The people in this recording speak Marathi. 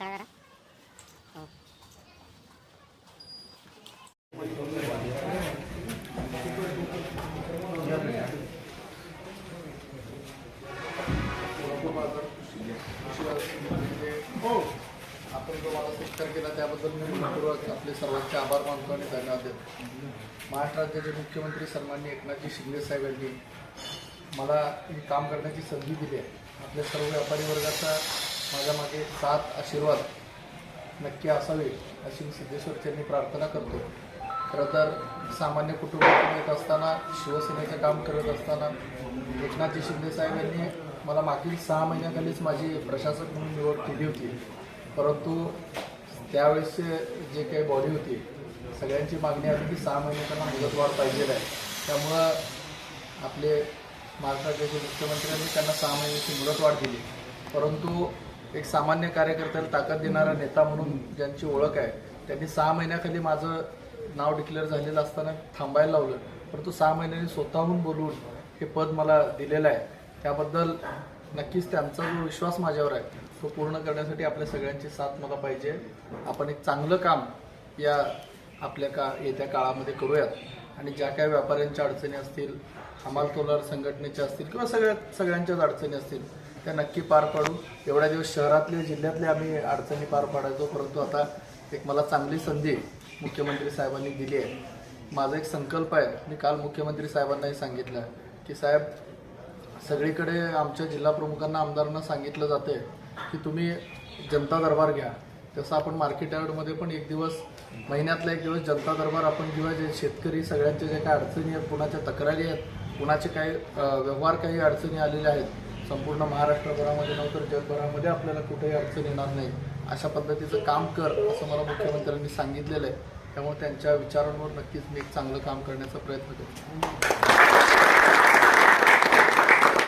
करा जरा. हो. आपण जो मला सत्कार केला त्याबद्दल मी मनपूर्वक आपले सर्वांचे आभार मानतो आणि धन्यवाद देतो. महाराष्ट्र राज्याचे मुख्यमंत्री सन्माननीय एकनाथजी शिंदे साहेब यांनी मला ही काम करण्याची संधी दिली आहे. आपल्या सर्व व्यापारी वर्गाचा माझ्या मागे साथ आशीर्वाद नक्की असावे अशी मी सिद्धेश्वरच्यांनी प्रार्थना करतो. खरं तर सामान्य कुटुंबातून येत असताना शिवसेनेचं काम करत असताना एकनाथजी शिंदे साहेब यांनी मला मागील 6 महिन्याखालीच माझी प्रशासक म्हणून निवड केली होती. परंतु त्यावेळेसचे जे काही बॉडी होती सगळ्यांची मागणी आली की 6 महिने त्यांना मुदतवाढ पाहिजे आहे. त्यामुळं आपले महाराष्ट्राचे मुख्यमंत्र्यांनी त्यांना 6 महिन्याची मुदतवाढ दिली. परंतु एक सामान्य कार्यकर्त्याला ताकद देणारा नेता म्हणून ज्यांची ओळख आहे त्यांनी 6 महिन्याखाली माझं नाव डिक्लेअर झालेलं असताना थांबायला लावलं. परंतु 6 महिन्यांनी स्वतःहून बोलून हे पद मला दिलेलं आहे. त्याबद्दल नक्कीच त्यांचा जो विश्वास माझ्यावर आहे तो पूर्ण करण्यासाठी आपल्या सगळ्यांची साथ मला पाहिजे. आपण एक चांगलं काम या आपल्या येत्या काळामध्ये करूयात आणि ज्या काही व्यापाऱ्यांच्या अडचणी असतील, हमाल तोलार संघटनेच्या असतील किंवा सगळ्यांच्याच अडचणी असतील त्या नक्की पार पाडू. एवढ्या दिवस शहरातले जिल्ह्यातले आम्ही अडचणी पार पाडायचो, परंतु आता एक मला चांगली संधी मुख्यमंत्री साहेबांनी दिली आहे. माझा एक संकल्प आहे. मी काल मुख्यमंत्री साहेबांनाही सांगितलं की साहेब, सगळीकडे आमच्या जिल्हा प्रमुखांना आमदारांना सांगितलं जाते की तुम्ही जनता दरबार घ्या. तसं आपण मार्केट यार्डमध्ये पण एक दिवस, महिन्यातला एक दिवस जनता दरबार आपण किंवा जे शेतकरी सगळ्यांचे जे काही अडचणी आहेत, कुणाच्या तक्रारी आहेत, कुणाचे काही व्यवहार काही अडचणी आलेल्या आहेत, संपूर्ण महाराष्ट्रभरामध्ये नंतर जगभरामध्ये आपल्याला कुठेही अडचण येणार नाही अशा पद्धतीचं काम कर असं मला मुख्यमंत्र्यांनी सांगितलेलं आहे. त्यामुळे त्यांच्या विचारांवर नक्कीच मी एक चांगलं काम करण्याचा प्रयत्न करतो.